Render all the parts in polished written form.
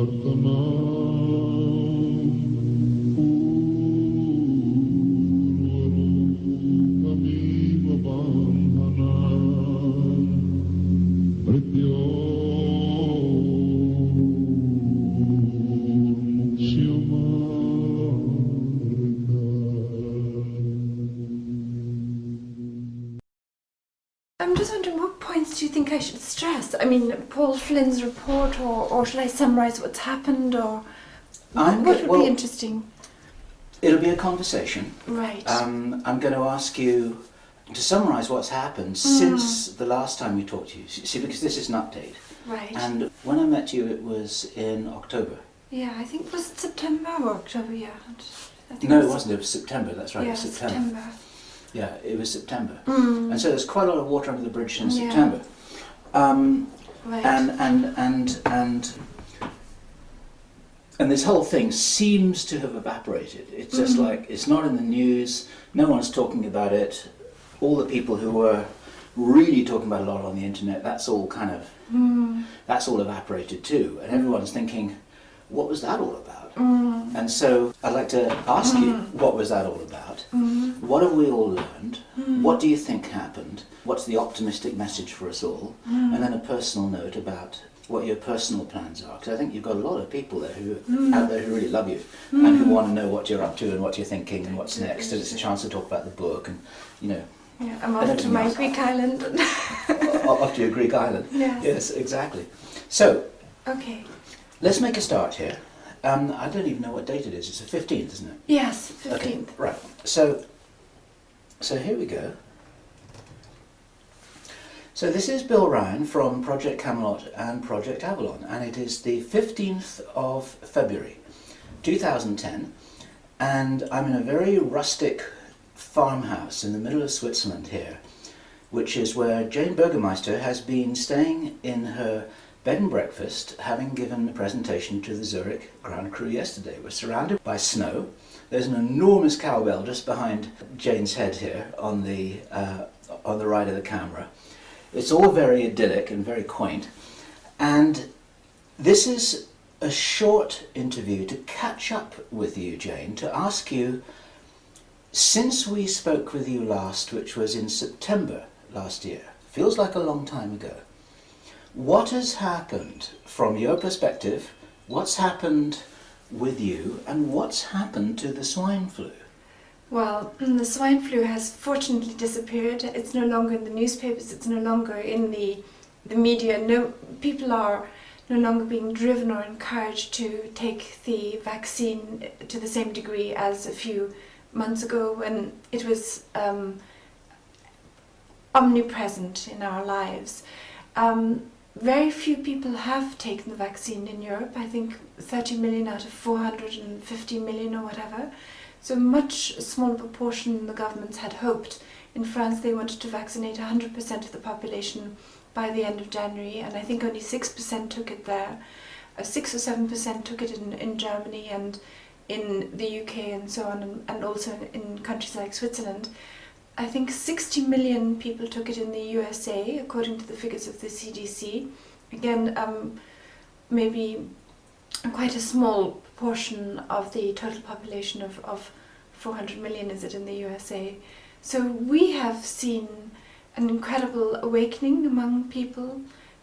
I'm just wondering, what points do you think I should stress? I mean, Paul Flynn's report, or should I summarise what's happened, or what would be interesting? It'll be a conversation. Right. I'm going to ask you to summarise what's happened since the last time we talked to you. See, because this is an update. Right. And when I met you, it was in October. Yeah, I think, was it September or October? Yeah. I think No, it wasn't. It was September. That's right. Yeah, it was September. Yeah, it was September. And so there's quite a lot of water under the bridge in September. Right. And this whole thing seems to have evaporated. It's just like, it's not in the news, no one's talking about it. All the people who were really talking about it a lot on the internet, that's all kind of, that's all evaporated too. And everyone's thinking, what was that all about? And so I'd like to ask you, what was that all about? What have we all learned? What do you think happened? What's the optimistic message for us all? And then a personal note about what your personal plans are, because I think you've got a lot of people there who out there who really love you and who want to know what you're up to and what you're thinking and what's next, and it's a chance to talk about the book and, you know. Yeah, I'm off to my Greek island. Off to your Greek island. Yes, exactly. So, okay, let's make a start here. I don't even know what date it is. It's the 15th, isn't it? Yes, 15th. Okay, right. So here we go. So this is Bill Ryan from Project Camelot and Project Avalon, and it is the 15th of February 2010, and I'm in a very rustic farmhouse in the middle of Switzerland here, which is where Jane Burgermeister has been staying in her bed and breakfast, having given a presentation to the Zurich ground crew yesterday. We're surrounded by snow. There's an enormous cowbell just behind Jane's head here on the right of the camera. It's all very idyllic and very quaint, and this is a short interview to catch up with you, Jane, to ask you, since we spoke with you last, which was in September last year, feels like a long time ago, what has happened from your perspective, what's happened with you, and what's happened to the swine flu? Well, the swine flu has fortunately disappeared. It's no longer in the newspapers, it's no longer in the media. No, people are no longer being driven or encouraged to take the vaccine to the same degree as a few months ago, when it was omnipresent in our lives. Very few people have taken the vaccine in Europe. I think 30 million out of 450 million or whatever. So much smaller proportion than the governments had hoped. In France they wanted to vaccinate 100% of the population by the end of January, and I think only 6% took it there. 6 or 7% took it in Germany and in the UK and so on, and also in countries like Switzerland. I think 60 million people took it in the USA, according to the figures of the CDC. Again, maybe quite a small portion of the total population of 400 million is it in the USA. So we have seen an incredible awakening among people.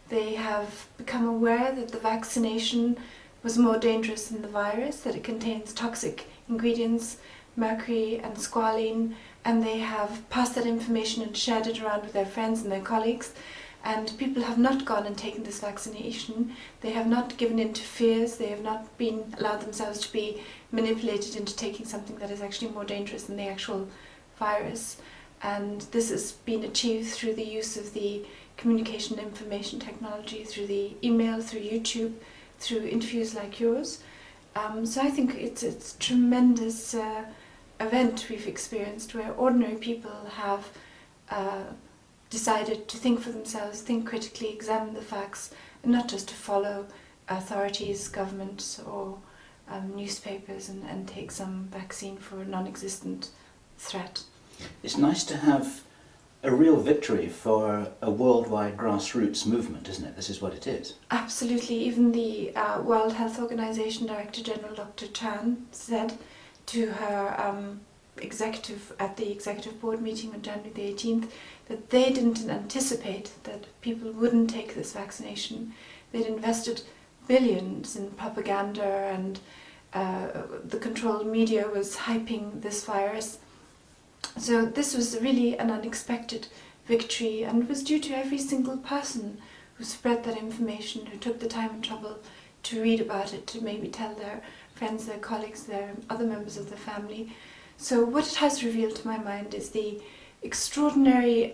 They have become aware that the vaccination was more dangerous than the virus, that it contains toxic ingredients, mercury and squalene, and they have passed that information and shared it around with their friends and their colleagues. And people have not gone and taken this vaccination. They have not given in to fears. They have not allowed themselves to be manipulated into taking something that is actually more dangerous than the actual virus. And this has been achieved through the use of the communication and information technology, through the email, through YouTube, through interviews like yours. So I think it's a tremendous event we've experienced, where ordinary people have decided to think for themselves, think critically, examine the facts, and not just to follow authorities, governments, or newspapers and take some vaccine for a non-existent threat. It's nice to have a real victory for a worldwide grassroots movement, isn't it? This is what it is. Absolutely. Even the World Health Organization Director General Dr. Chan said to her executive at the executive board meeting on January the 18th that they didn't anticipate that people wouldn't take this vaccination. They'd invested billions in propaganda, and the controlled media was hyping this virus. So this was really an unexpected victory, and it was due to every single person who spread that information, who took the time and trouble to read about it, to maybe tell their friends, their colleagues, their other members of the family. So what it has revealed to my mind is the extraordinary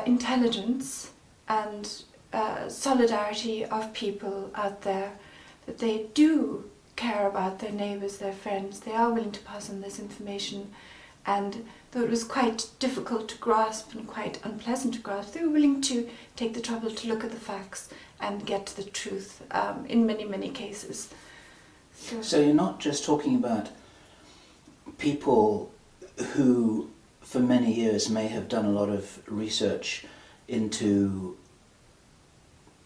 intelligence and solidarity of people out there, that they do care about their neighbours, their friends. They are willing to pass on this information, and though it was quite difficult to grasp and quite unpleasant to grasp, they were willing to take the trouble to look at the facts and get to the truth in many, many cases. So you're not just talking about people who for many years may have done a lot of research into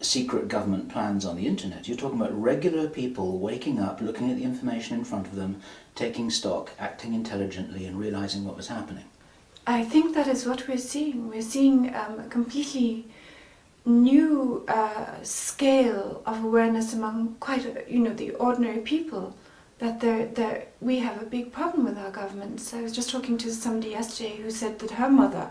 secret government plans on the internet. You're talking about regular people waking up, looking at the information in front of them, taking stock, acting intelligently and realizing what was happening. I think that is what we're seeing. We're seeing a completely new scale of awareness among the ordinary people, that we have a big problem with our governments. I was just talking to somebody yesterday who said that her mother,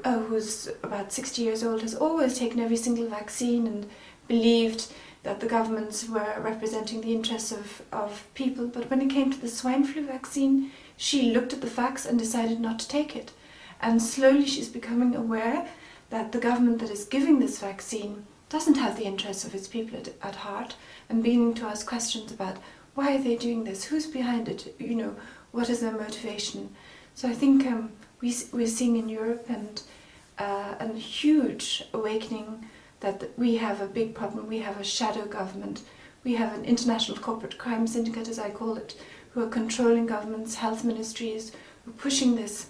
who's about 60 years old, has always taken every single vaccine and believed that the governments were representing the interests of people. But when it came to the swine flu vaccine, she looked at the facts and decided not to take it. And slowly she's becoming aware that the government that is giving this vaccine doesn't have the interests of its people at heart, and beginning to ask questions about why are they doing this, who's behind it, what is their motivation. So I think we're seeing in Europe a huge awakening that we have a big problem. We have a shadow government. We have an international corporate crime syndicate, as I call it, who are controlling governments, health ministries, who are pushing this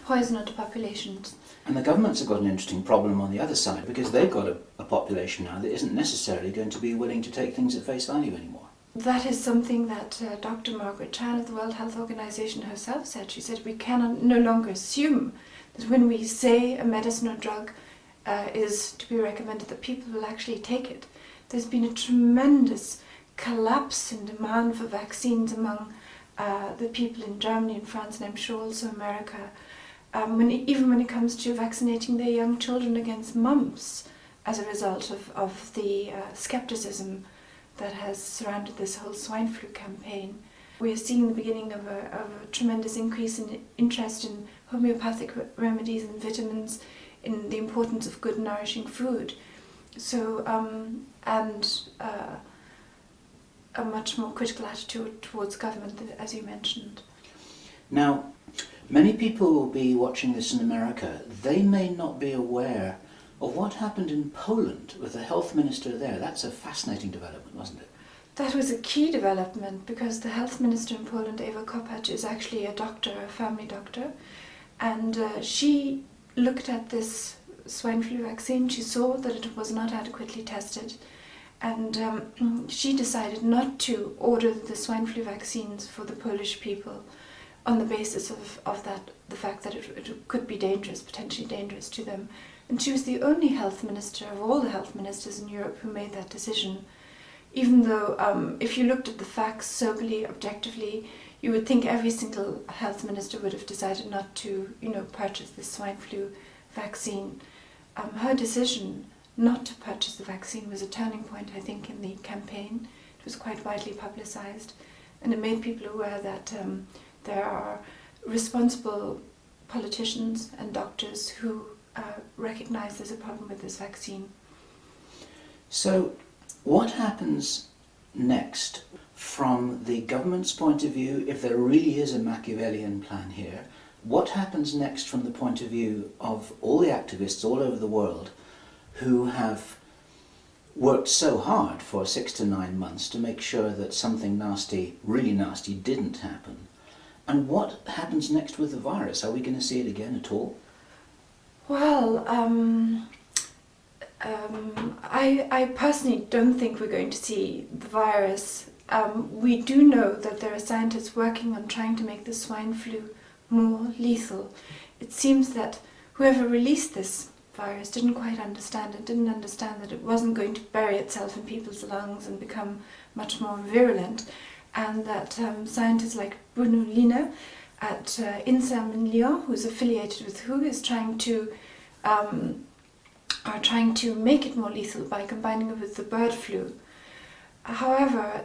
poison onto populations. And the governments have got an interesting problem on the other side, because they've got a population now that isn't necessarily going to be willing to take things at face value anymore. That is something that Dr. Margaret Chan of the World Health Organization herself said. She said we cannot no longer assume that when we say a medicine or drug is to be recommended, that people will actually take it. There's been a tremendous collapse in demand for vaccines among the people in Germany and France, and I'm sure also America, even when it comes to vaccinating their young children against mumps, as a result of the skepticism that has surrounded this whole swine flu campaign. We are seeing the beginning of a tremendous increase in interest in homeopathic remedies and vitamins, in the importance of good nourishing food. So, and a much more critical attitude towards government, as you mentioned. Now, many people will be watching this in America. They may not be aware of what happened in Poland with the health minister there. That's a fascinating development, wasn't it? That was a key development, because the health minister in Poland, Eva Kopacz, is actually a doctor, a family doctor, and she looked at this swine flu vaccine. She saw that it was not adequately tested, and she decided not to order the swine flu vaccines for the Polish people on the basis of the fact that it could be dangerous, potentially dangerous to them. And she was the only health minister of all the health ministers in Europe who made that decision. Even though, if you looked at the facts soberly, objectively, you would think every single health minister would have decided not to, purchase the swine flu vaccine. Her decision not to purchase the vaccine was a turning point, I think, in the campaign. It was quite widely publicized, and it made people aware that there are responsible politicians and doctors who recognize there's a problem with this vaccine. So, what happens next from the government's point of view, if there really is a Machiavellian plan here? What happens next from the point of view of all the activists all over the world who have worked so hard for 6 to 9 months to make sure that something nasty, really nasty, didn't happen? And what happens next with the virus? Are we going to see it again at all? Well, I personally don't think we're going to see the virus. We do know that there are scientists working on trying to make the swine flu more lethal. It seems that whoever released this virus didn't quite understand it, didn't understand that it wasn't going to bury itself in people's lungs and become much more virulent, and that scientists like Bruno Lina at INSERM in Lyon, who's affiliated with WHO, is trying to make it more lethal by combining it with the bird flu. However,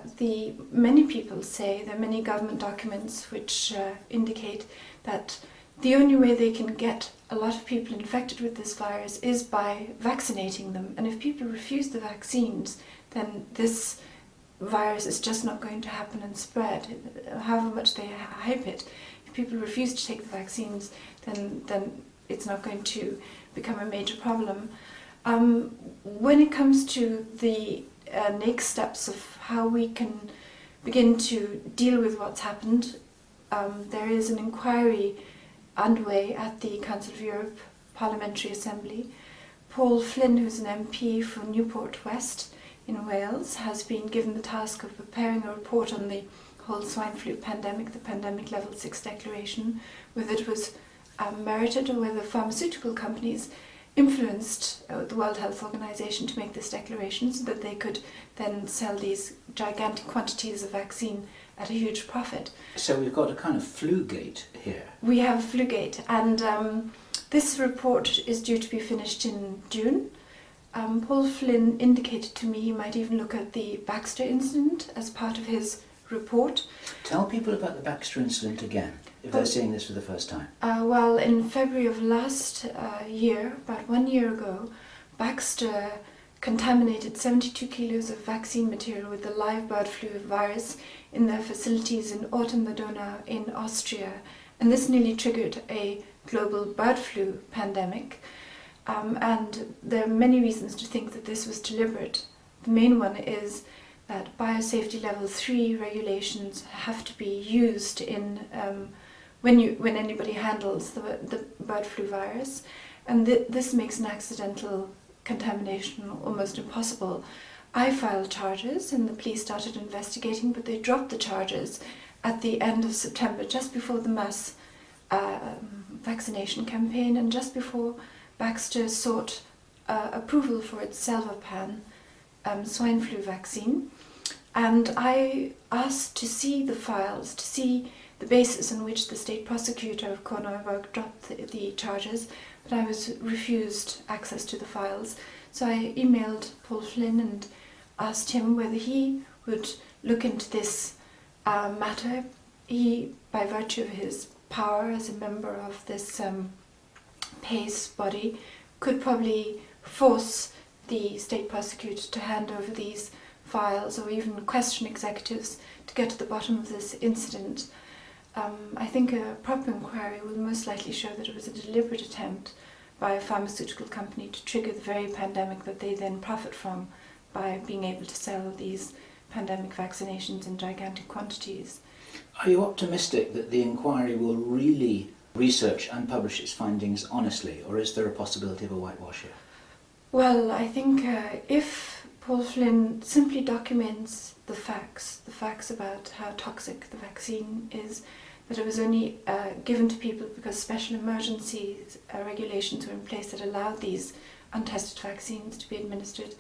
many people say, there are many government documents which indicate that the only way they can get a lot of people infected with this virus is by vaccinating them. And if people refuse the vaccines, then this virus is just not going to happen and spread, however much they hype it. If people refuse to take the vaccines, then it's not going to become a major problem. When it comes to the next steps of how we can begin to deal with what's happened, there is an inquiry underway at the Council of Europe Parliamentary Assembly. Paul Flynn, who's an MP for Newport West in Wales, has been given the task of preparing a report on the whole swine flu pandemic, the Pandemic Level 6 declaration, whether it was merited or whether pharmaceutical companies influenced the World Health Organization to make this declaration so that they could then sell these gigantic quantities of vaccine at a huge profit. So we've got a kind of flu-gate here. We have flu-gate, and this report is due to be finished in June. Paul Flynn indicated to me he might even look at the Baxter incident as part of his report. Tell people about the Baxter incident again, if they're seeing this for the first time. Well, in February of last year, about 1 year ago, Baxter contaminated 72 kilos of vaccine material with the live bird flu virus in their facilities in Orten-the-Donau in Austria. And this nearly triggered a global bird flu pandemic. And there are many reasons to think that this was deliberate. The main one is that biosafety level 3 regulations have to be used in when anybody handles the bird flu virus, and this makes an accidental contamination almost impossible. I filed charges and the police started investigating, but they dropped the charges at the end of September, just before the mass vaccination campaign and just before Baxter sought approval for its Selvapan swine flu vaccine. And I asked to see the files, to see the basis on which the state prosecutor of Korneuburg dropped the charges, but I was refused access to the files. So I emailed Paul Flynn and asked him whether he would look into this matter. He, by virtue of his power as a member of this PACE body, could probably force the state prosecutor to hand over these files or even question executives to get to the bottom of this incident. I think a proper inquiry will most likely show that it was a deliberate attempt by a pharmaceutical company to trigger the very pandemic that they then profit from by being able to sell these pandemic vaccinations in gigantic quantities. Are you optimistic that the inquiry will really research and publish its findings honestly, or is there a possibility of a whitewash here? Well, I think if Paul Flynn simply documents the facts about how toxic the vaccine is, that it was only given to people because special emergency regulations were in place that allowed these untested vaccines to be administered.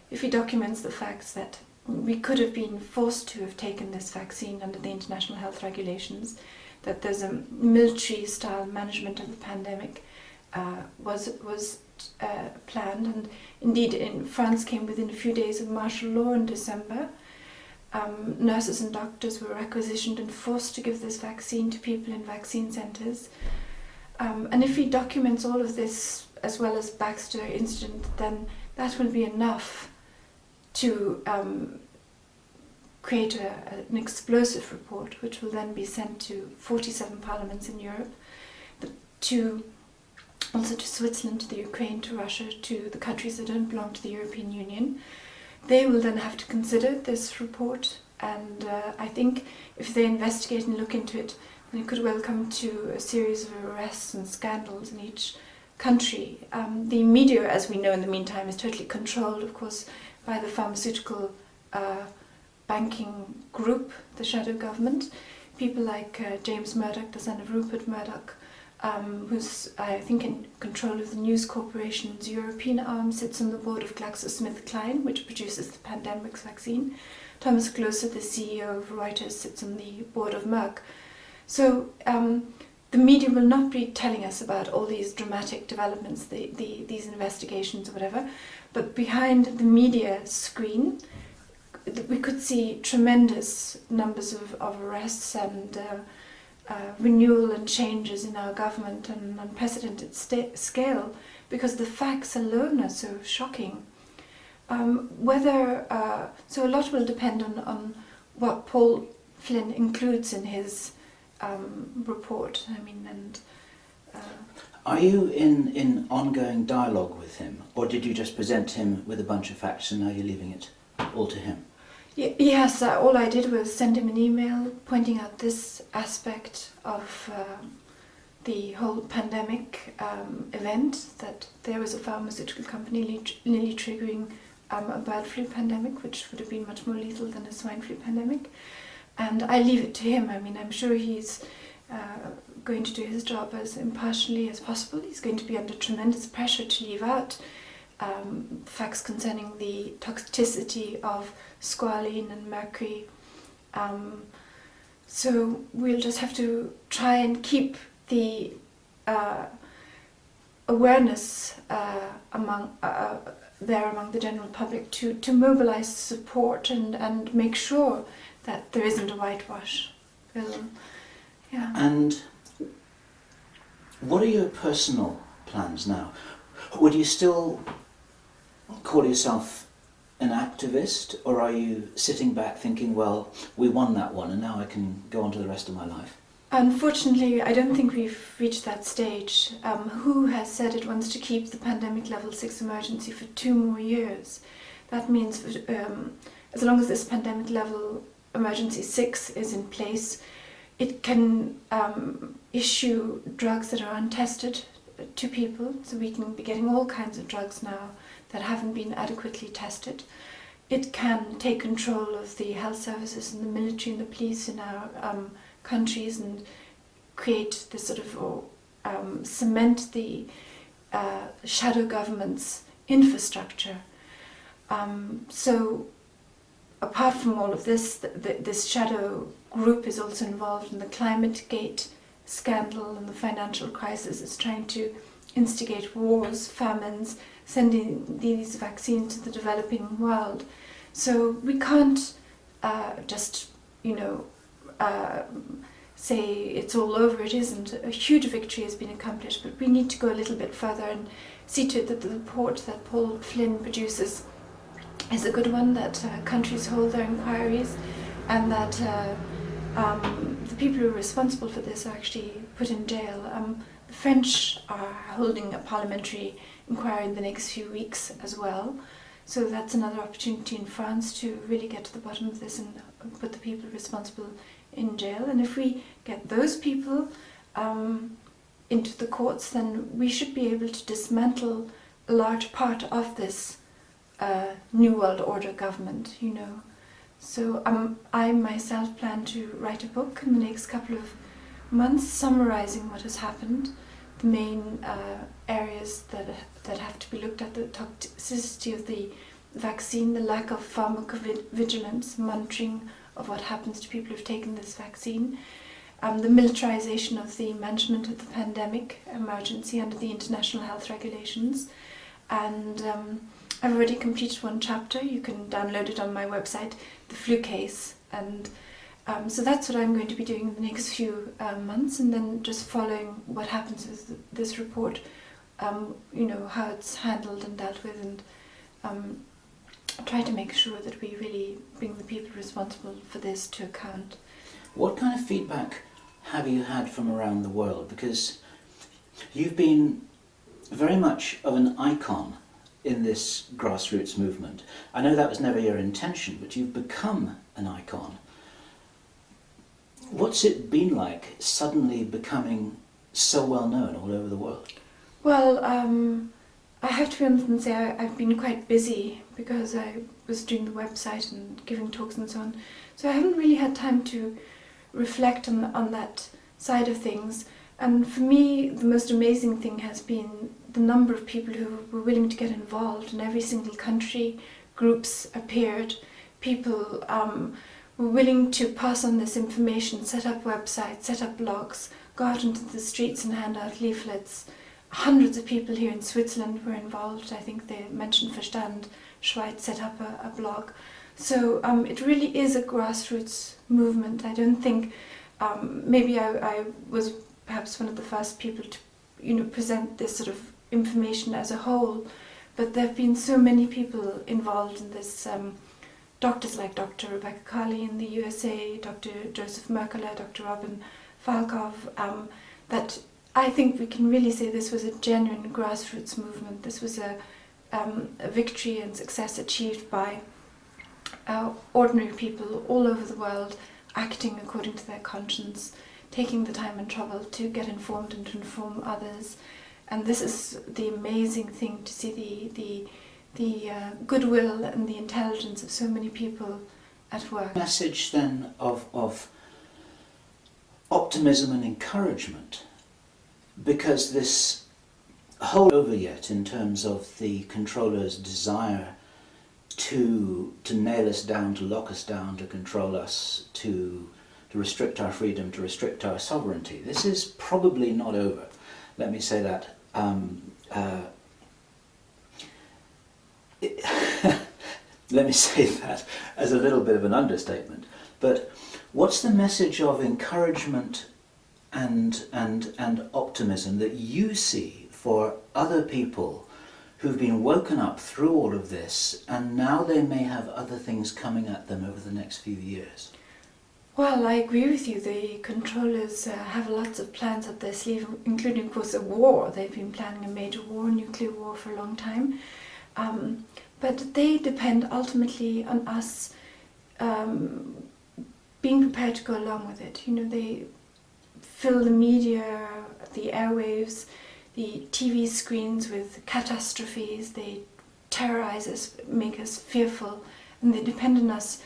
If he documents the facts that we could have been forced to have taken this vaccine under the international health regulations, that there's a military-style management of the pandemic was planned, and indeed in France came within a few days of martial law in December. Nurses and doctors were requisitioned and forced to give this vaccine to people in vaccine centres. And if he documents all of this, as well as Baxter incident, then that will be enough to create an explosive report, which will then be sent to 47 parliaments in Europe, also to Switzerland, to the Ukraine, to Russia, to the countries that don't belong to the European Union. They will then have to consider this report, and I think if they investigate and look into it, And it could well come to a series of arrests and scandals in each country. The media, as we know in the meantime, is totally controlled, of course, by the pharmaceutical banking group, the shadow government. People like James Murdoch, the son of Rupert Murdoch, who's, I think, in control of the News Corporation's European arm, sits on the board of GlaxoSmithKline, which produces the pandemic vaccine. Thomas Gloser, the CEO of Reuters, sits on the board of Merck. So the media will not be telling us about all these dramatic developments, these investigations or whatever, but behind the media screen, we could see tremendous numbers of arrests and renewal and changes in our government on an unprecedented scale, because the facts alone are so shocking. So a lot will depend on what Paul Flynn includes in his report. Are you in ongoing dialogue with him, or did you just present him with a bunch of facts and now you're leaving it all to him? Yes, all I did was send him an email pointing out this aspect of the whole pandemic event, that there was a pharmaceutical company nearly triggering a bird flu pandemic, which would have been much more lethal than a swine flu pandemic. And I leave it to him. I'm sure he's going to do his job as impartially as possible. He's going to be under tremendous pressure to leave out facts concerning the toxicity of squalene and mercury. So we'll just have to try and keep the awareness among the general public to mobilize support and make sure that there isn't a whitewash. Yeah. And what are your personal plans now? Would you still call yourself an activist, or are you sitting back thinking, well, we won that one and now I can go on to the rest of my life? Unfortunately, I don't think we've reached that stage. WHO has said it wants to keep the pandemic level 6 emergency for 2 more years. That means as long as this pandemic level emergency 6 is in place, it can issue drugs that are untested to people. So we can be getting all kinds of drugs now that haven't been adequately tested. It can take control of the health services and the military and the police in our countries and create this sort of cement the shadow government's infrastructure. So apart from all of this, this shadow group is also involved in the climate gate scandal and the financial crisis. It's trying to instigate wars, famines, sending these vaccines to the developing world. So we can't just, say it's all over. It isn't. A huge victory has been accomplished, but we need to go a little bit further and see to it that the report that Paul Flynn produces is a good one, that countries hold their inquiries, and that the people who are responsible for this are actually put in jail. The French are holding a parliamentary inquiry in the next few weeks as well. So that's another opportunity in France to really get to the bottom of this and put the people responsible in jail. And if we get those people into the courts, then we should be able to dismantle a large part of this New World Order government, So I myself plan to write a book in the next couple of months summarizing what has happened, the main areas that have to be looked at, the toxicity of the vaccine, the lack of pharmacovigilance, monitoring of what happens to people who've taken this vaccine, the militarization of the management of the pandemic emergency under the international health regulations. And I've already completed 1 chapter. You can download it on my website, The Flu Case. And so that's what I'm going to be doing in the next few months, and then just following what happens with this report, how it's handled and dealt with, and try to make sure that we really bring the people responsible for this to account. What kind of feedback have you had from around the world? Because you've been very much of an icon in this grassroots movement. I know that was never your intention, but you've become an icon. What's it been like suddenly becoming so well known all over the world? Well, I have to be honest and say I've been quite busy because I was doing the website and giving talks and so on. So I haven't really had time to reflect on that side of things. And for me, the most amazing thing has been the number of people who were willing to get involved in every single country. Groups appeared, people were willing to pass on this information, set up websites, set up blogs, go out into the streets and hand out leaflets. Hundreds of people here in Switzerland were involved. I think they mentioned Verstand Schweiz set up a blog. So it really is a grassroots movement. I don't think, maybe I was perhaps one of the first people to present this sort of information as a whole, but there have been so many people involved in this. Doctors like Dr. Rebecca Carley in the USA, Dr. Joseph Merkele, Dr. Robin Falkov, that I think we can really say this was a genuine grassroots movement. This was a victory and success achieved by ordinary people all over the world, acting according to their conscience, taking the time and trouble to get informed and to inform others. And this is the amazing thing, to see the goodwill and the intelligence of so many people at work. Message then of optimism and encouragement, because this whole over yet in terms of the controller's desire to nail us down, to lock us down, to control us, to restrict our freedom, to restrict our sovereignty. This is probably not over. Let me say that. Let me say that as a little bit of an understatement. But what's the message of encouragement and optimism that you see for other people who've been woken up through all of this, and now they may have other things coming at them over the next few years? Well, I agree with you. The controllers have lots of plans up their sleeve, including, of course, a war. They've been planning a major war, nuclear war, for a long time. But they depend ultimately on us being prepared to go along with it. They fill the media, the airwaves, the TV screens with catastrophes. They terrorize us, make us fearful, and they depend on us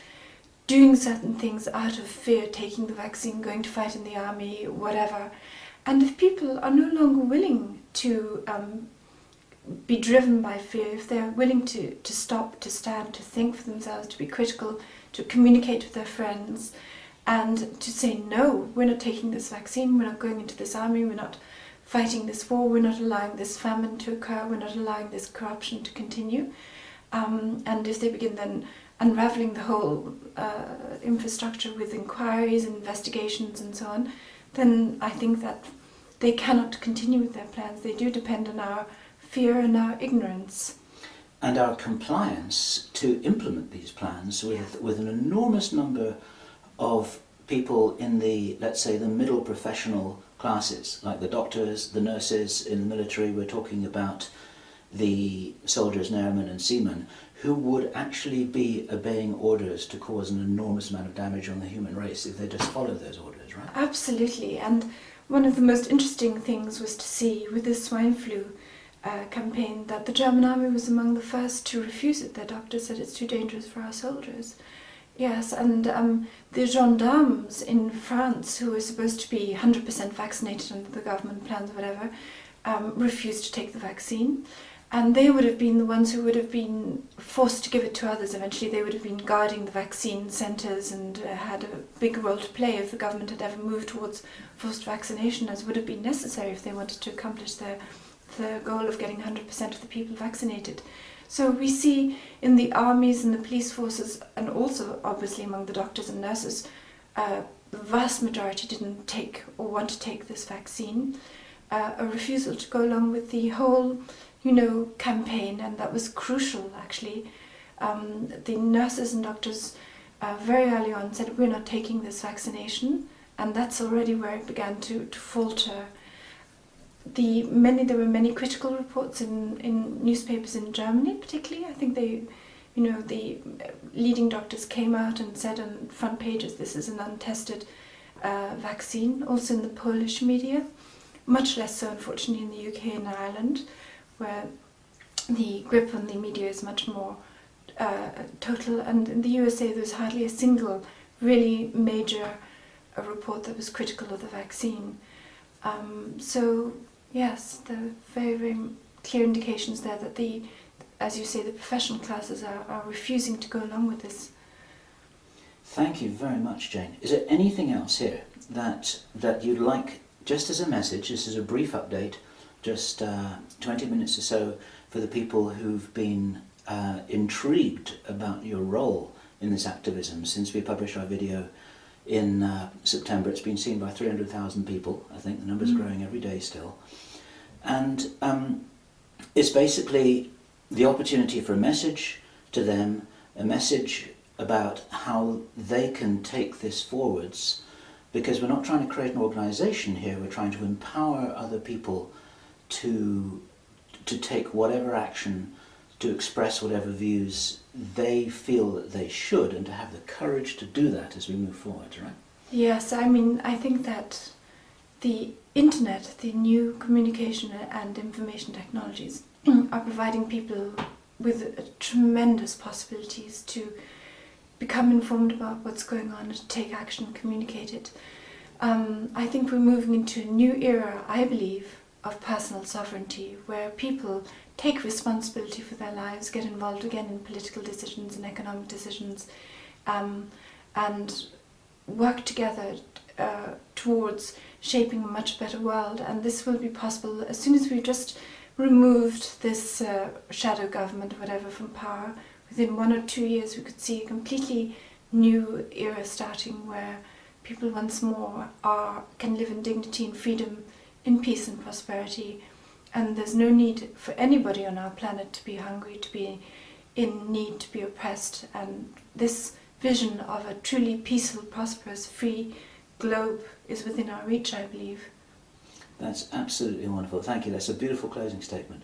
doing certain things out of fear, taking the vaccine, going to fight in the army, whatever. And if people are no longer willing to be driven by fear, if they're willing to stop, to stand, to think for themselves, to be critical, to communicate with their friends, and to say, no, we're not taking this vaccine, we're not going into this army, we're not fighting this war, we're not allowing this famine to occur, we're not allowing this corruption to continue. And if they begin then unraveling the whole infrastructure with inquiries, investigations and so on, then I think that they cannot continue with their plans. They do depend on our fear and our ignorance. And our compliance to implement these plans with an enormous number of people in the, let's say, the middle professional classes, like the doctors, the nurses in the military. We're talking about the soldiers, airmen and seamen, who would actually be obeying orders to cause an enormous amount of damage on the human race if they just followed those orders, right? Absolutely. And one of the most interesting things was to see with the swine flu campaign that the German army was among the first to refuse it. Their doctors said it's too dangerous for our soldiers. Yes, and the gendarmes in France, who were supposed to be 100% vaccinated under the government plans or whatever, refused to take the vaccine. And they would have been the ones who would have been forced to give it to others eventually. They would have been guarding the vaccine centres and had a big role to play if the government had ever moved towards forced vaccination, as would have been necessary if they wanted to accomplish the goal of getting 100% of the people vaccinated. So we see in the armies and the police forces, and also obviously among the doctors and nurses, the vast majority didn't take or want to take this vaccine. A refusal to go along with the whole campaign, and that was crucial actually. The nurses and doctors very early on said, we're not taking this vaccination, and that's already where it began to falter. There were many critical reports in newspapers in Germany particularly. I think the leading doctors came out and said on front pages, this is an untested vaccine, also in the Polish media, much less so unfortunately in the UK and Ireland, where the grip on the media is much more total, and in the USA there's hardly a single really major report that was critical of the vaccine. So yes, there are very, very clear indications there that as you say, the professional classes are refusing to go along with this. Thank you very much, Jane. Is there anything else here that you'd like, just as a message, this is a brief update, just 20 minutes or so, for the people who've been intrigued about your role in this activism? Since we published our video in September, it's been seen by 300,000 people. I think the number's growing every day still. And it's basically the opportunity for a message to them, a message about how they can take this forwards, because we're not trying to create an organisation here, we're trying to empower other people to take whatever action, to express whatever views they feel that they should, and to have the courage to do that as we move forward, right? Yes, I mean, I think that the internet, the new communication and information technologies are providing people with tremendous possibilities to become informed about what's going on and to take action and communicate it. I think we're moving into a new era, I believe, of personal sovereignty, where people take responsibility for their lives, get involved again in political decisions and economic decisions, and work together towards shaping a much better world. And this will be possible as soon as we've just removed this shadow government or whatever from power. Within 1 or 2 years we could see a completely new era starting, where people once more can live in dignity and freedom, in peace and prosperity, and there's no need for anybody on our planet to be hungry, to be in need, to be oppressed. And this vision of a truly peaceful, prosperous, free globe is within our reach, I believe. That's absolutely wonderful. Thank you. That's a beautiful closing statement.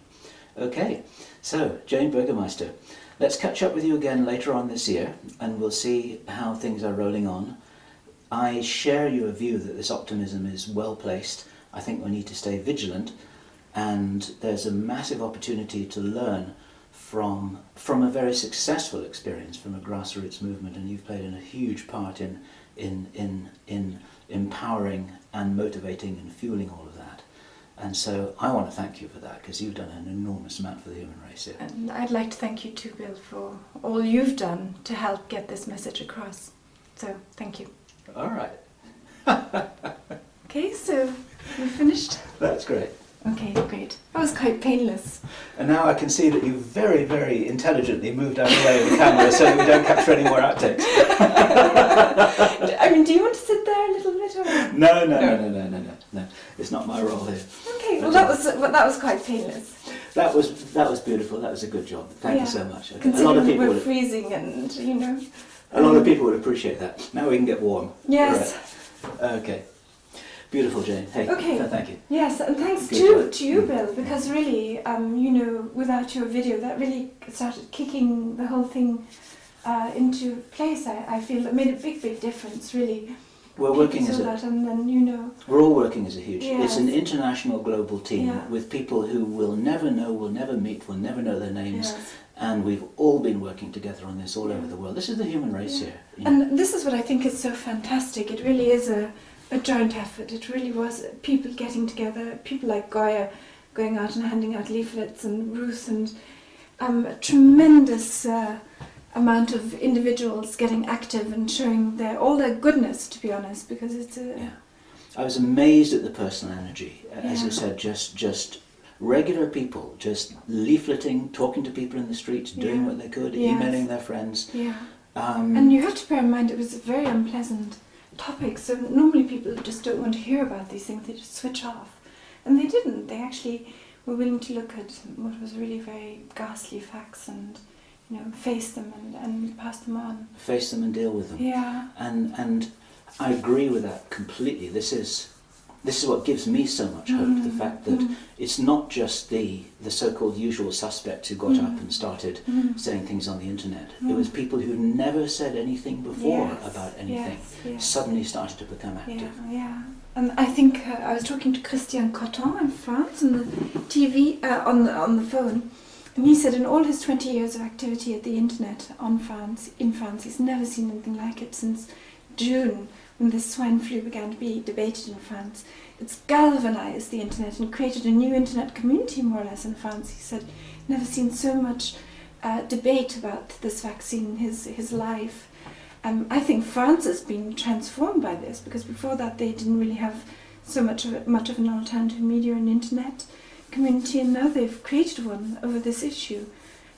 Okay, so Jane Burgermeister, let's catch up with you again later on this year, and we'll see how things are rolling on. I share your view that this optimism is well placed. I think we need to stay vigilant, and there's a massive opportunity to learn from a very successful experience, from a grassroots movement, and you've played a huge part in empowering and motivating and fueling all of that. And so I want to thank you for that, because you've done an enormous amount for the human race here. And I'd like to thank you too, Bill, for all you've done to help get this message across. So thank you. All right. Okay, so we finished? That's great. Okay, great. That was quite painless. And now I can see that you very, very intelligently moved out of the way of the camera so that we don't capture any more outtakes. I mean, do you want to sit there a little bit? Or? No. It's not my role here. Okay, well that was quite painless. That was beautiful. That was a good job. Thank you so much. Okay. Considering a lot of people we're freezing, and you know. A lot of people would appreciate that. Now we can get warm. Yes. Right. Okay. Beautiful, Jane. Hey, okay. Thank you. Yes, and thanks to you, Bill, because really, you know, without your video, that really started kicking the whole thing into place. I feel it made a big, big difference, really. We're working and then, you know. We're all working as a huge. Yes. It's an international, global team with people who will never know, will never meet, will never know their names. Yes. And we've all been working together on this all over the world. This is the human race here. And this is what I think is so fantastic. It really is a joint effort. It really was people getting together, people like Goya going out and handing out leaflets, and Ruth, and a tremendous amount of individuals getting active and showing all their goodness, to be honest, because it's a... Yeah. I was amazed at the personal energy. As you said, just regular people, just leafleting, talking to people in the streets, doing what they could, emailing their friends. Yeah. And you have to bear in mind it was a very unpleasant topic, so normally people just don't want to hear about these things, they just switch off. And they didn't. They actually were willing to look at what was really very ghastly facts and, you know, face them and pass them on. Face them and deal with them. Yeah. And I agree with that completely. This is this is what gives me so much hope, the fact that it's not just the so-called usual suspects who got up and started saying things on the internet. It was people who never said anything before about anything suddenly started to become active. Yeah. And I think I was talking to Christian Coton in France on the TV, on the phone, and he said in all his 20 years of activity at the internet in France, he's never seen anything like it since June, when the swine flu began to be debated in France. It's galvanized the internet and created a new internet community, more or less, in France. He said, never seen so much debate about this vaccine in his life. I think France has been transformed by this, because before that they didn't really have so much of an alternative media and internet community, and now they've created one over this issue.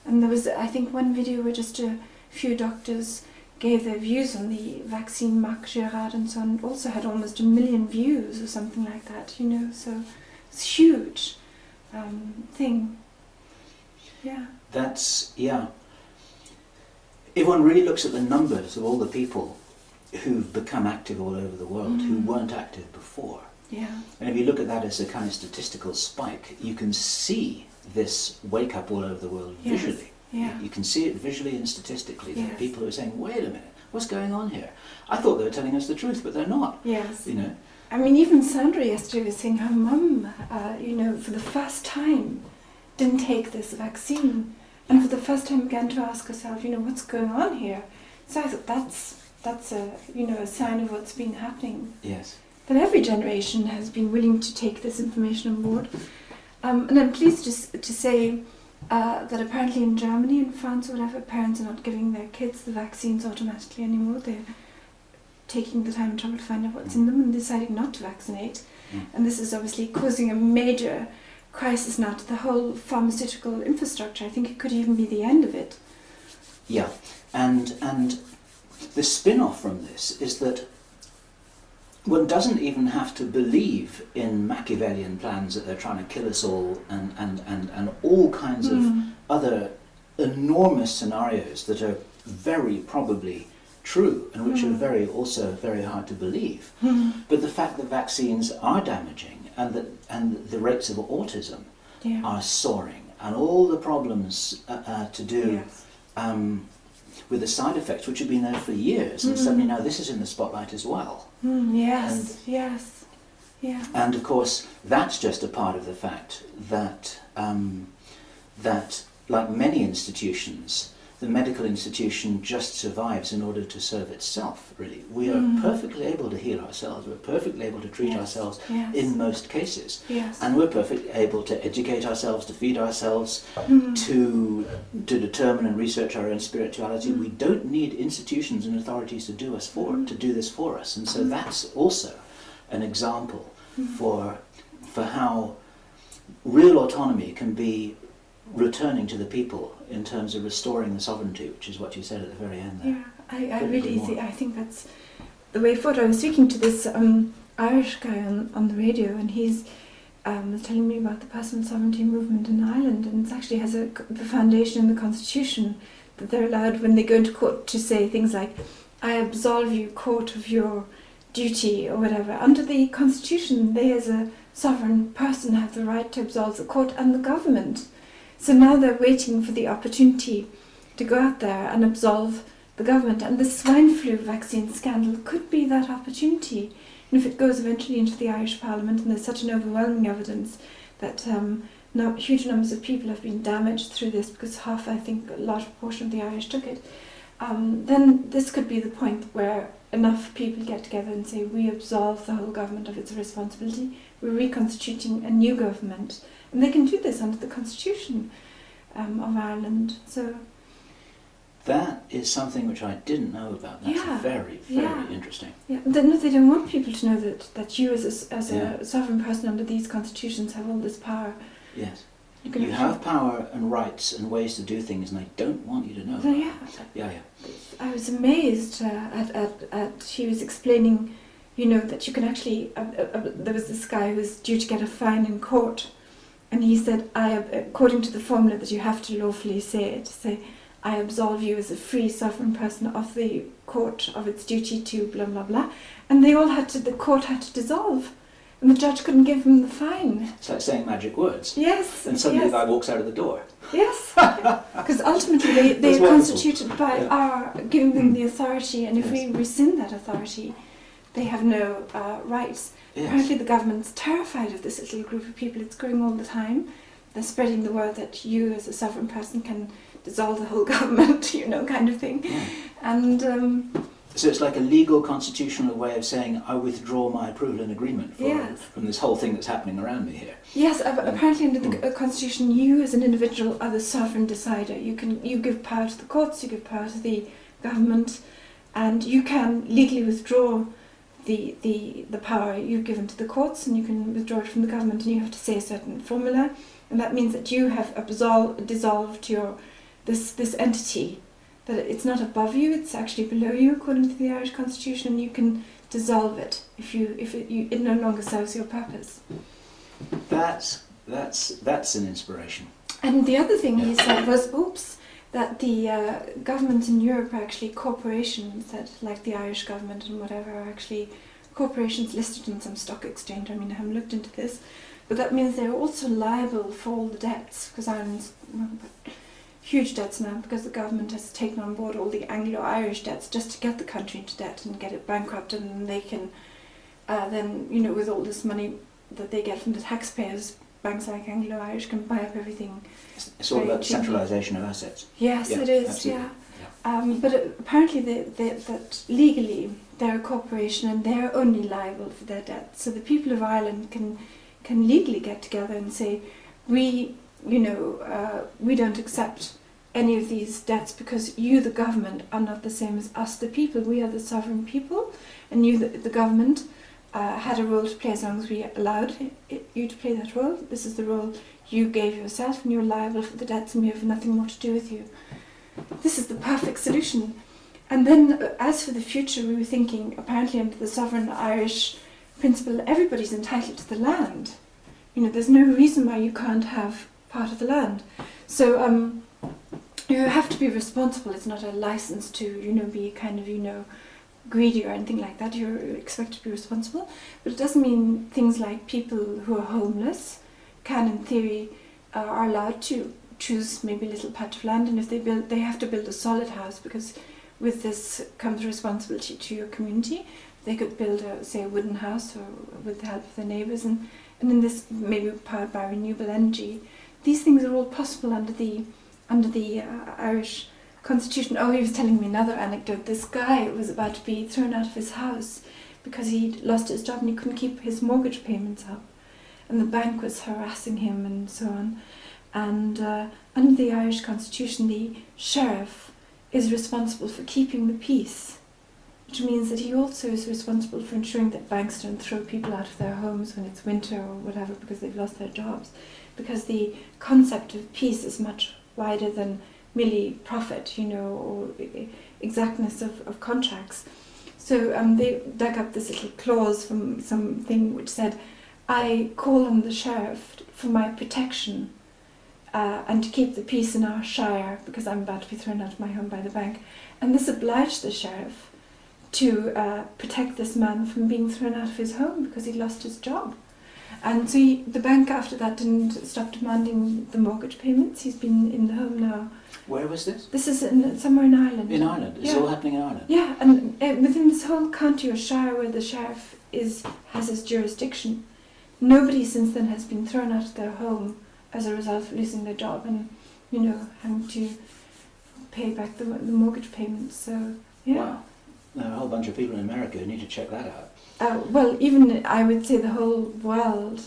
And there was, I think, one video where just a few doctors gave their views on the vaccine, Marc Gérard and so on. It also had almost 1 million views or something like that, you know, so it's a huge thing. Yeah. If one really looks at the numbers of all the people who've become active all over the world who weren't active before, and if you look at that as a kind of statistical spike, you can see this wake up all over the world visually. Yeah. You can see it visually and statistically. There are people who are saying, wait a minute, what's going on here? I thought they were telling us the truth, but they're not. Yes. You know? I mean, even Sandra yesterday was saying her mum, you know, for the first time didn't take this vaccine, and for the first time began to ask herself, you know, what's going on here? So I thought that's a, you know, a sign of what's been happening. Yes. That every generation has been willing to take this information on board. And I'm pleased to say that apparently in Germany and France or whatever, parents are not giving their kids the vaccines automatically anymore. They're taking the time and trouble to find out what's in them and deciding not to vaccinate. And this is obviously causing a major crisis now to the whole pharmaceutical infrastructure. I think it could even be the end of it. Yeah, and the spin-off from this is that one doesn't even have to believe in Machiavellian plans that they're trying to kill us all and all kinds of other enormous scenarios that are very probably true and which are also very hard to believe. But the fact that vaccines are damaging and the rates of autism are soaring and all the problems to do with the side effects which have been there for years, and suddenly now this is in the spotlight as well. Yes. And of course, that's just a part of the fact that that, like many institutions, the medical institution just survives in order to serve itself, really. We are perfectly able to heal ourselves, we're perfectly able to treat ourselves in most cases. And we're perfectly able to educate ourselves, to feed ourselves, to determine and research our own spirituality. We don't need institutions and authorities to do this for us. And so that's also an example for how real autonomy can be returning to the people in terms of restoring the sovereignty, which is what you said at the very end there. Yeah, I really think that's the way forward. I was speaking to this Irish guy on the radio, and he's was telling me about the personal sovereignty movement in Ireland, and it actually has the foundation in the constitution that they're allowed, when they go into court, to say things like, I absolve you, court, of your duty, or whatever. Under the constitution, they as a sovereign person have the right to absolve the court and the government. So now they're waiting for the opportunity to go out there and absolve the government. And the swine flu vaccine scandal could be that opportunity. And if it goes eventually into the Irish Parliament, and there's such an overwhelming evidence that now huge numbers of people have been damaged through this, because half, I think, a large proportion of the Irish took it, then this could be the point where enough people get together and say, we absolve the whole government of its responsibility, we're reconstituting a new government. And they can do this under the constitution of Ireland. So that is something which I didn't know about. That's very interesting. Yeah, they don't want people to know that you as a sovereign person under these constitutions have all this power. Yes. You have power and rights and ways to do things, and they don't want you to know. Yeah. I was amazed at she was explaining, you know, that you can actually. There was this guy who was due to get a fine in court, and he said, according to the formula that you have to lawfully say, I absolve you as a free sovereign person of the court of its duty to blah blah blah, and the court had to dissolve. and the judge couldn't give him the fine. It's like saying magic words. Yes. And suddenly the guy walks out of the door. Yes. Because ultimately they are constituted by our giving them the authority, and if we rescind that authority, they have no rights. Yes. Apparently the government's terrified of this little group of people. It's growing all the time. They're spreading the word that you as a sovereign person can dissolve the whole government, kind of thing. Yeah. And so it's like a legal constitutional way of saying I withdraw my approval and agreement from this whole thing that's happening around me here. Yes, apparently under the constitution, you as an individual are the sovereign decider. You give power to the courts, you give power to the government, and you can legally withdraw the power you've given to the courts, and you can withdraw it from the government, and you have to say a certain formula, and that means that you have dissolved this entity, that it's not above you, it's actually below you according to the Irish constitution, and you can dissolve it if it no longer serves your purpose. That's an inspiration. And the other thing he said was, that the governments in Europe are actually corporations that, like the Irish government and whatever, are actually corporations listed on some stock exchange. I mean, I haven't looked into this, but that means they're also liable for all the debts, because Ireland's huge debts now, because the government has taken on board all the Anglo-Irish debts just to get the country into debt and get it bankrupted, and they can then, with all this money that they get from the taxpayers, banks like Anglo-Irish can buy up everything. It's all about the centralisation of assets. Yes, it is, absolutely. But apparently that legally they're a corporation and they're only liable for their debts. So the people of Ireland can legally get together and say, we don't accept any of these debts because you, the government, are not the same as us, the people. We are the sovereign people, and you, the government, had a role to play as long as we allowed you to play that role. This is the role you gave yourself, and you're liable for the debts, and we have nothing more to do with you. This is the perfect solution. And then, as for the future, we were thinking, apparently under the sovereign Irish principle, everybody's entitled to the land. There's no reason why you can't have part of the land. So you have to be responsible. It's not a license to, be kind of, greedy or anything like that. You're expected to be responsible. But it doesn't mean things like people who are homeless can, in theory, are allowed to choose maybe a little patch of land, and if they have to build a solid house, because with this comes responsibility to your community. They could build a wooden house, or with the help of their neighbours, and in this maybe powered by renewable energy. These things are all possible under the Irish constitution. Oh, he was telling me another anecdote. This guy was about to be thrown out of his house because he'd lost his job and he couldn't keep his mortgage payments up, and the bank was harassing him and so on. And under the Irish constitution, the sheriff is responsible for keeping the peace, which means that he also is responsible for ensuring that banks don't throw people out of their homes when it's winter or whatever because they've lost their jobs, because the concept of peace is much wider than merely profit, or exactness of contracts. So they dug up this little clause from something which said, I call on the sheriff for my protection and to keep the peace in our shire because I'm about to be thrown out of my home by the bank. And this obliged the sheriff to protect this man from being thrown out of his home because he'd lost his job. And so the bank after that didn't stop demanding the mortgage payments. He's been in the home now. Where was this? This is somewhere in Ireland. In Ireland? It's all happening in Ireland? Yeah, and within this whole county or shire where the sheriff has his jurisdiction, nobody since then has been thrown out of their home as a result of losing their job and, having to pay back the mortgage payments. So, yeah. Wow. There are a whole bunch of people in America who need to check that out. Well, even I would say the whole world,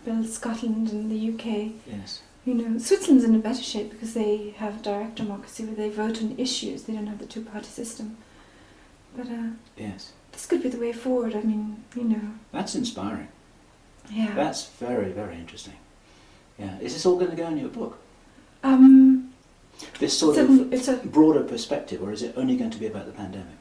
both Scotland and the UK. Yes. Switzerland's in a better shape because they have direct democracy where they vote on issues. They don't have the two-party system. But yes, this could be the way forward. I mean, That's inspiring. Yeah. That's very, very interesting. Yeah. Is this all going to go in your book? This sort of broader perspective, or is it only going to be about the pandemic?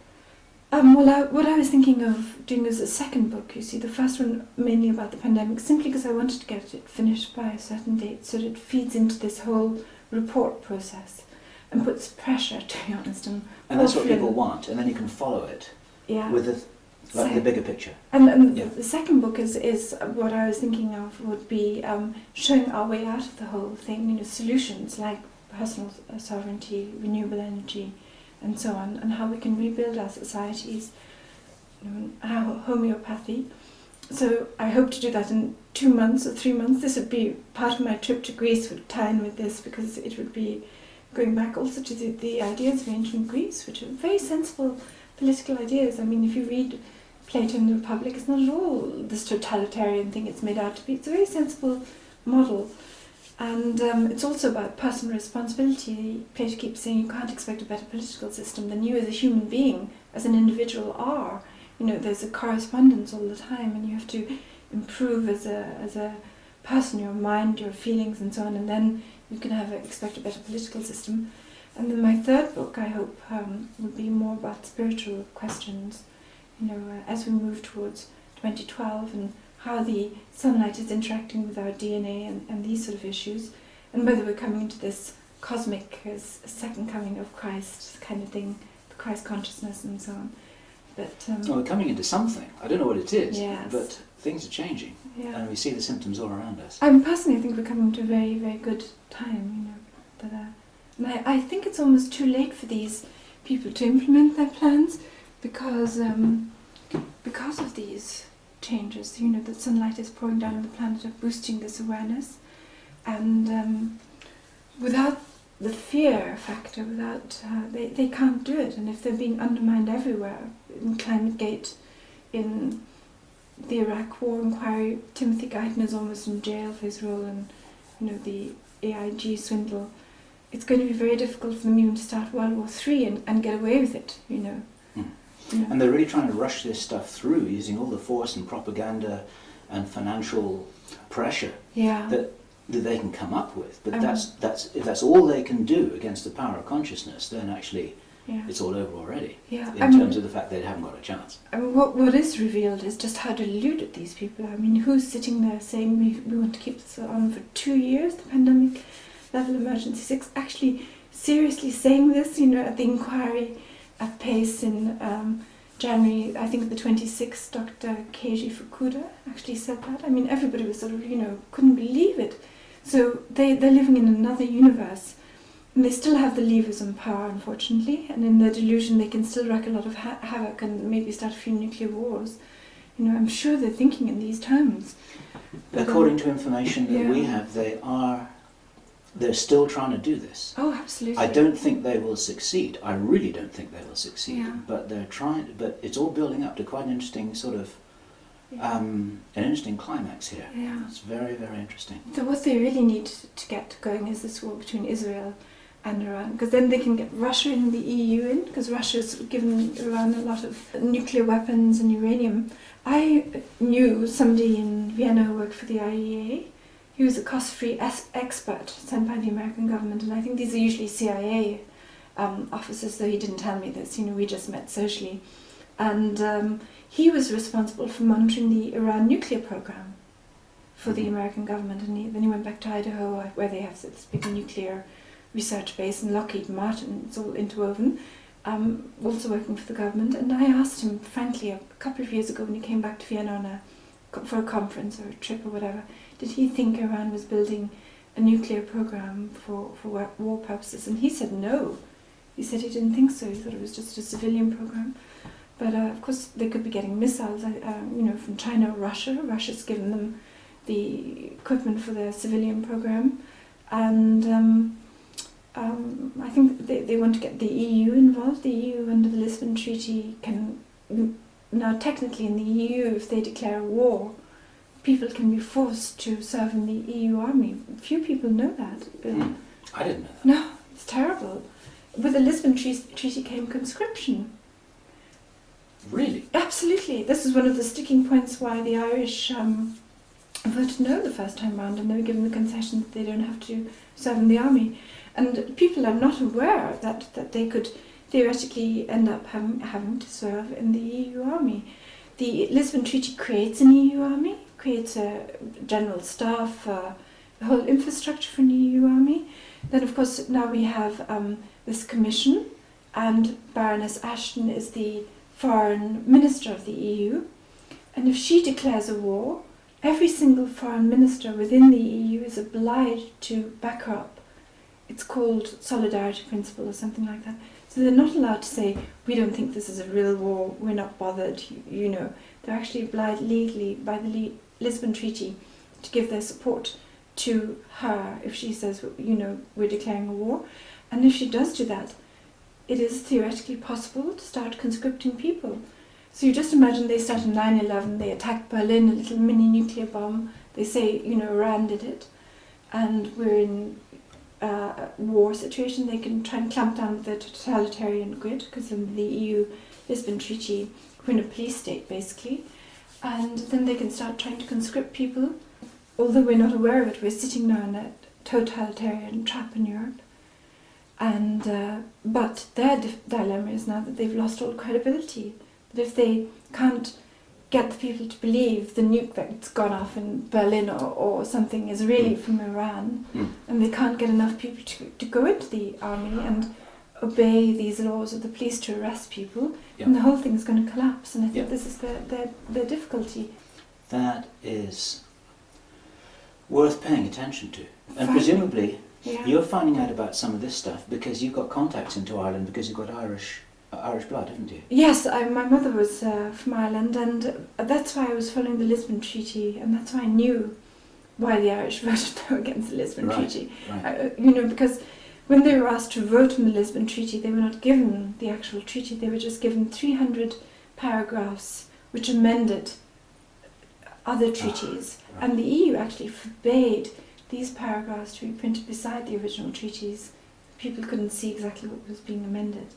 What I was thinking of doing is a second book, you see, the first one mainly about the pandemic, simply because I wanted to get it finished by a certain date so that it feeds into this whole report process and puts pressure, to be honest. And that's what people want, and then you can follow it with like the bigger picture. And Yeah. the second book is what I was thinking of would be showing our way out of the whole thing, you know, solutions like personal sovereignty, renewable energy, and so on, and how we can rebuild our societies, you know, how homeopathy. So I hope to do that in 2 months or 3 months. This would be part of my trip to Greece, would tie in with this, because it would be going back also to the ideas of ancient Greece, which are very sensible political ideas. I mean, if you read Plato and the Republic, it's not at all this totalitarian thing it's made out to be. It's a very sensible model. And it's also about personal responsibility. Plato keeps saying you can't expect a better political system than you as a human being, as an individual are. You know, there's a correspondence all the time, and you have to improve as a person, your mind, your feelings, and so on, and then you can expect a better political system. And then my third book, I hope, would be more about spiritual questions, you know, as we move towards 2012, and how the sunlight is interacting with our DNA and these sort of issues, and whether we're coming into this cosmic second coming of Christ kind of thing, the Christ consciousness and so on. But well, we're coming into something. I don't know what it is, yes. but things are changing, and we see the symptoms all around us. Personally, I think we're coming to a very, very good time, you know. And I think it's almost too late for these people to implement their plans, because of these changes. You know, the sunlight is pouring down on the planet, of boosting this awareness, and without the fear factor, without they can't do it. And if they're being undermined everywhere, in ClimateGate, in the Iraq War inquiry, Timothy Guyton is almost in jail for his role in, you know, the AIG swindle. It's going to be very difficult for them even to start World War III and get away with it, you know. You know. And they're really trying to rush this stuff through, using all the force and propaganda and financial pressure that they can come up with. But if that's all they can do against the power of consciousness, then actually it's all over already. In terms of the fact that they haven't got a chance. I mean, what is revealed is just how deluded these people are. I mean, who's sitting there saying we want to keep this on for 2 years, the pandemic level emergency 6, actually seriously saying this, you know, at the inquiry at Pace in January, I think the 26th, Dr. Keiji Fukuda actually said that. I mean, everybody was sort of, you know, couldn't believe it. So they're living in another universe, and they still have the levers and power, unfortunately, and in their delusion they can still wreak a lot of havoc and maybe start a few nuclear wars. You know, I'm sure they're thinking in these terms. But, according to information that we have, they're still trying to do this. Oh, absolutely. I don't think they will succeed. I really don't think they will succeed. Yeah. But they're trying. But it's all building up to quite an interesting sort of an interesting climax here. Yeah. It's very, very interesting. So what they really need to get going is this war between Israel and Iran, because then they can get Russia and the EU in, because Russia's given Iran a lot of nuclear weapons and uranium. I knew somebody in Vienna who worked for the IEA. He was a cost-free expert sent by the American government, and I think these are usually CIA officers, though he didn't tell me this, you know, we just met socially. And he was responsible for monitoring the Iran nuclear program for the American government, and then he went back to Idaho, where they have this big nuclear research base, and Lockheed Martin, it's all interwoven, also working for the government. And I asked him, frankly, a couple of years ago when he came back to Vienna for a conference or a trip or whatever, did he think Iran was building a nuclear program for war purposes? And he said no. He said he didn't think so. He thought it was just a civilian program. But of course, they could be getting missiles, you know, from China or Russia. Russia's given them the equipment for their civilian program, and I think they want to get the EU involved. The EU, under the Lisbon Treaty, can now technically in the EU, if they declare war, people can be forced to serve in the EU army. Few people know that. I didn't know that. No, it's terrible. With the Lisbon Treaty came conscription. Really? Absolutely. This is one of the sticking points why the Irish voted no the first time round, and they were given the concession that they don't have to serve in the army. And people are not aware that they could theoretically end up having to serve in the EU army. The Lisbon Treaty creates an EU army, creates a general staff, the whole infrastructure for an EU army. Then, of course, now we have this commission, and Baroness Ashton is the foreign minister of the EU, and if she declares a war, every single foreign minister within the EU is obliged to back her up. It's called solidarity principle or something like that. So they're not allowed to say, we don't think this is a real war, we're not bothered, you know. They're actually obliged legally by the Lisbon Treaty to give their support to her if she says, you know, we're declaring a war. And if she does do that, it is theoretically possible to start conscripting people. So you just imagine they start in 9/11, they attack Berlin, a little mini nuclear bomb, they say, you know, Iran did it, and we're in a war situation. They can try and clamp down the totalitarian grid, because in the EU Lisbon Treaty we're in a police state basically, and then they can start trying to conscript people. Although we're not aware of it, we're sitting now in a totalitarian trap in Europe. And but their dilemma is now that they've lost all credibility. That if they can't get the people to believe the nuke that's gone off in Berlin or something is really from Iran, and they can't get enough people to go into the army and obey these laws of the police to arrest people, and the whole thing is going to collapse. And I think this is their difficulty. That is worth paying attention to. And presumably you're finding out about some of this stuff because you've got contacts into Ireland, because you've got Irish blood, haven't you? Yes, my mother was from Ireland, and that's why I was following the Lisbon Treaty, and that's why I knew why the Irish voted no against the Lisbon Treaty. Right. You know, because when they were asked to vote on the Lisbon Treaty, they were not given the actual treaty, they were just given 300 paragraphs which amended other treaties. And the EU actually forbade these paragraphs to be printed beside the original treaties. People couldn't see exactly what was being amended.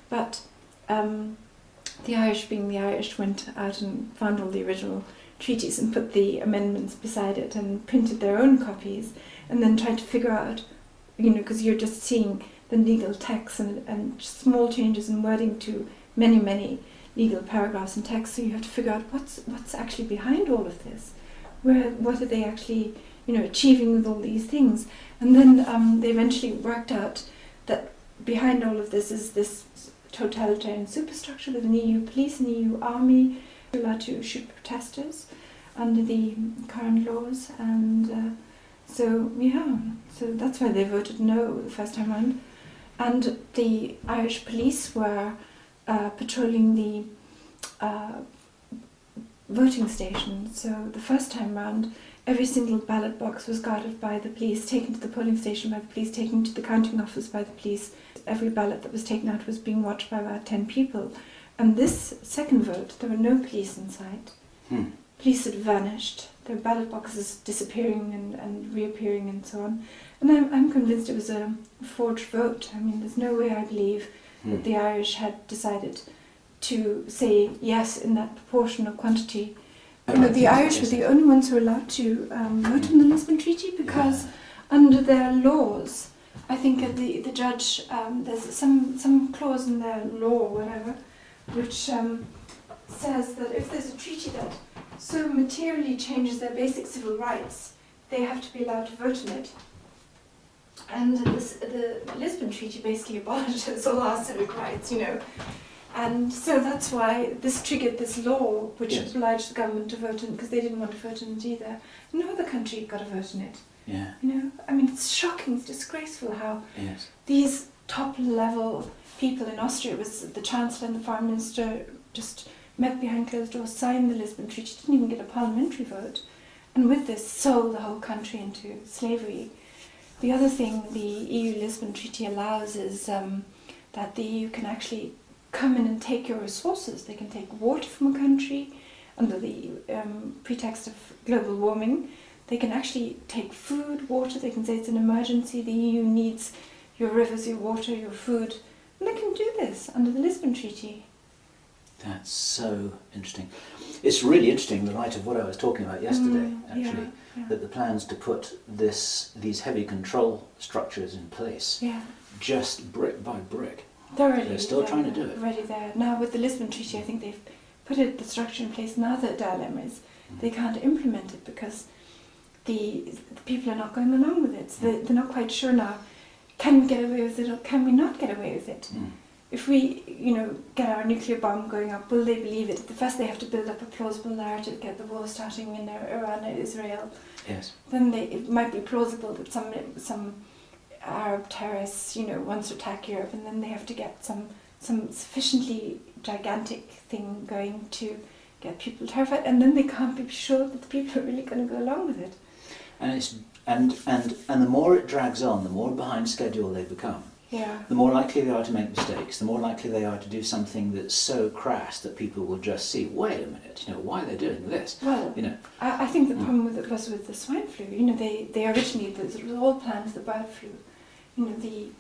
But the Irish, being the Irish, went out and found all the original treaties and put the amendments beside it and printed their own copies, and then tried to figure out, you know, because you're just seeing the legal text and small changes in wording to many, many legal paragraphs and text, so you have to figure out what's actually behind all of this. What are they actually, you know, achieving with all these things? And then they eventually worked out that behind all of this is this totalitarian superstructure with an EU police, an EU army, allowed to shoot protesters under the current laws, and so that's why they voted no the first time round. And the Irish police were patrolling the voting station. So the first time round, every single ballot box was guarded by the police, taken to the polling station by the police, taken to the counting office by the police. Every ballot that was taken out was being watched by about 10 people. And this second vote, there were no police in sight. Police had vanished. Their ballot boxes disappearing and reappearing and so on. And I'm convinced it was a forged vote. I mean, there's no way I believe that the Irish had decided to say yes in that proportion or quantity. You know, the Irish were the only ones who were allowed to vote on the Lisbon Treaty, because under their laws, I think the judge, there's some clause in their law or whatever, which says that if there's a treaty that so materially changes their basic civil rights, they have to be allowed to vote on it. And the Lisbon Treaty basically abolishes all our civic rights, you know. And so that's why this triggered this law, which obliged the government to vote on it, because they didn't want to vote on it either. No other country got a vote on it. Yeah. You know, I mean, it's shocking, it's disgraceful how these top-level people in Austria, it was the Chancellor and the Foreign Minister, just met behind closed doors, signed the Lisbon Treaty, didn't even get a parliamentary vote, and with this sold the whole country into slavery. The other thing the EU Lisbon Treaty allows is that the EU can actually come in and take your resources. They can take water from a country under the pretext of global warming. They can actually take food, water. They can say it's an emergency. The EU needs your rivers, your water, your food. And they can do this under the Lisbon Treaty. That's so interesting. It's really interesting in the light of what I was talking about yesterday, actually, that the plans to put these heavy control structures in place, just brick by brick. They're still trying to do it. Already there. Now with the Lisbon Treaty, I think they've put the structure in place. Now the dilemma is they can't implement it because the people are not going along with it. So they're not quite sure now, can we get away with it or can we not get away with it? if we, get our nuclear bomb going up, will they believe it? First they have to build up a plausible narrative, get the war starting in Iran and Israel. Yes. Then it might be plausible that some Arab terrorists, wants to attack Europe, and then they have to get some sufficiently gigantic thing going to get people terrified, and then they can't be sure that the people are really going to go along with it. And the more it drags on, the more behind schedule they become. Yeah. The more likely they are to make mistakes, the more likely they are to do something that's so crass that people will just see, wait a minute, why are they doing this? Well, I think the problem with it was with the swine flu. They originally, it was all planned for the bird flu. The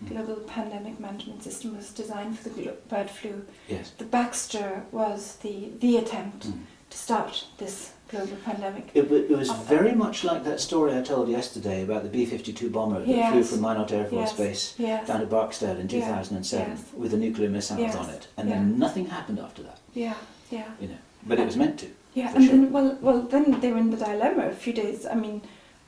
global pandemic management system was designed for the bird flu. Yes. The Baxter was the attempt to start this global pandemic. It was very much like that story I told yesterday about the B-52 bomber that flew from Minot Air Force Base down to Baxter in 2007 with the nuclear missiles on it, and then nothing happened after that. Yeah. But it was meant to. Yeah, and then, then they were in the dilemma a few days.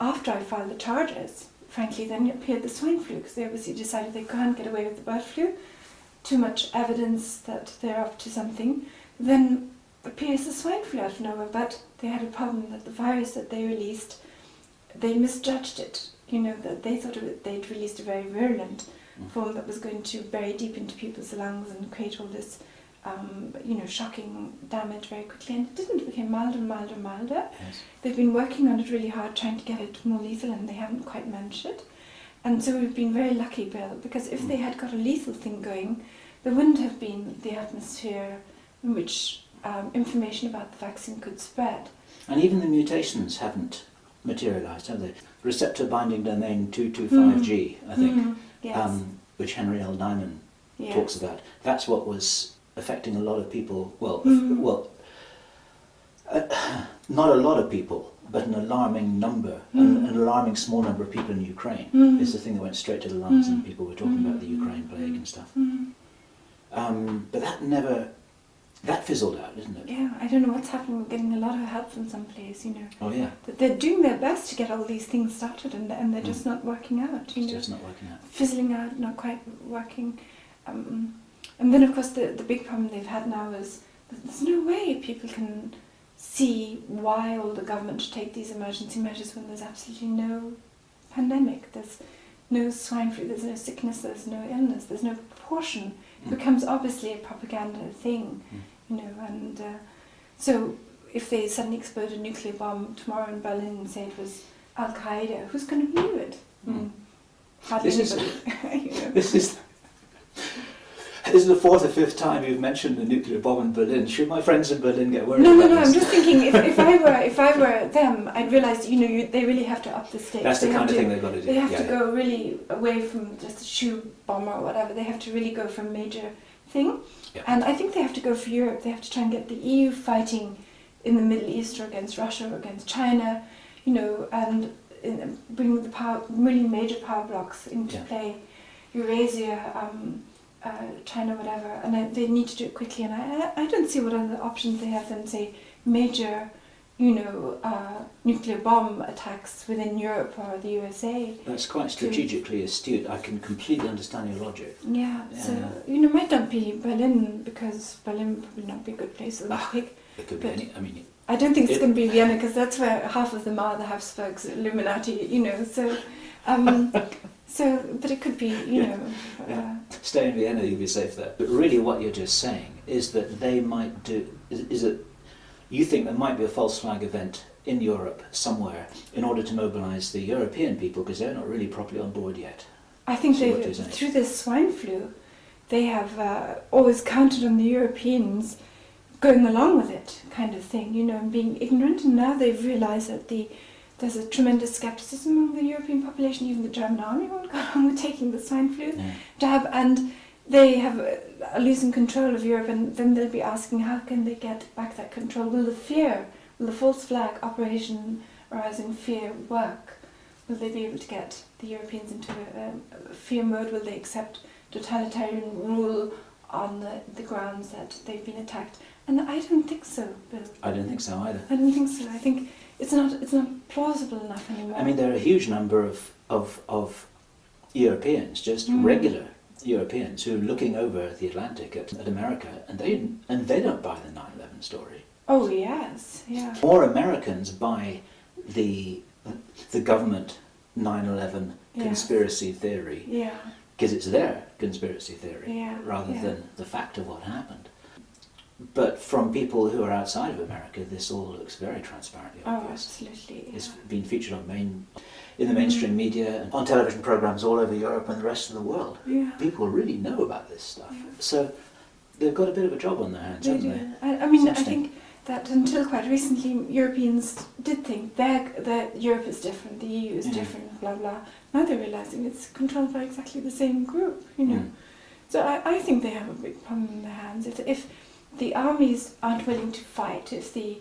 After I filed the charges, frankly, then appeared the swine flu, because they obviously decided they can't get away with the bird flu. Too much evidence that they're up to something. Then appears the swine flu out of nowhere, but they had a problem that the virus that they released, they misjudged it. That they thought they'd released a very virulent form that was going to bury deep into people's lungs and create all this, shocking damage very quickly. And it didn't. It became milder and milder and milder. Yes. They've been working on it really hard, trying to get it more lethal, and they haven't quite managed it. And so we've been very lucky, Bill, because if they had got a lethal thing going, there wouldn't have been the atmosphere in which information about the vaccine could spread. And even the mutations haven't materialised, have they? Receptor binding domain 225G, I think, yes. Which Henry L. Nyman talks about. That's what was affecting a lot of people. Not a lot of people, but an alarming number, an alarming small number of people in Ukraine is the thing that went straight to the lungs, and people were talking about the Ukraine plague and stuff. But that fizzled out, didn't it? Yeah, I don't know what's happening. We're getting a lot of help from some place, Oh yeah. That they're doing their best to get all these things started, and they're just not working out. It's just not working out. Fizzling out, not quite working. And then, of course, the big problem they've had now is that there's no way people can see why all the government should take these emergency measures when there's absolutely no pandemic. There's no swine flu, there's no sickness, there's no illness, there's no proportion. It becomes obviously a propaganda thing, and so if they suddenly explode a nuclear bomb tomorrow in Berlin and say it was Al-Qaeda, who's going to believe it? Hardly anybody. This is the fourth or fifth time you've mentioned the nuclear bomb in Berlin. Should my friends in Berlin get worried? No. I'm just thinking if I were them, I'd realise they really have to up the stakes. That's the kind of thing they've got to do. They have to go really away from just a shoe bomb or whatever. They have to really go for a major thing. Yeah. And I think they have to go for Europe. They have to try and get the EU fighting in the Middle East or against Russia or against China, and bring the really major power blocks into play. Eurasia. China, whatever, and they need to do it quickly. And I don't see what other options they have than, say, major, nuclear bomb attacks within Europe or the USA. That's quite strategically astute. I can completely understand your logic. Yeah. So it might not be Berlin, because Berlin would probably not be a good place. It could be any. I don't think it's going to be Vienna, because that's where half of them are the Habsburgs, Illuminati. So. But it could be, Stay in Vienna, you'll be safe there. But really what you're just saying is that they might do, is that you think there might be a false flag event in Europe somewhere in order to mobilise the European people, because they're not really properly on board yet. I think through this swine flu, they have always counted on the Europeans going along with it, kind of thing, and being ignorant, and now they've realised that there's a tremendous skepticism among the European population. Even the German army won't go along with taking the swine flu jab, and they are losing control of Europe, and then they'll be asking, how can they get back that control? Will the false flag operation arousing fear work? Will they be able to get the Europeans into a fear mode? Will they accept totalitarian rule on the grounds that they've been attacked? And I don't think so, Bill. I don't think so either. I don't think so. I think it's not plausible enough anymore. There are a huge number of Europeans, just regular Europeans who are looking over the Atlantic at America, and they don't buy the 9/11 story. Oh yes, yeah. More Americans buy the government 9/11 conspiracy theory, because it's their conspiracy theory rather than the fact of what happened. But from people who are outside of America, this all looks very transparently obvious. Oh, absolutely. Yeah. It's been featured in the mainstream media and on television programs all over Europe and the rest of the world. Yeah. People really know about this stuff. Yeah. So they've got a bit of a job on their hands, haven't they? I mean, I think that until quite recently, Europeans did think that Europe is different, the EU is different, blah, blah. Now they're realising it's controlled by exactly the same group, you know. So I think they have a big problem in their hands. If the armies aren't willing to fight, if the,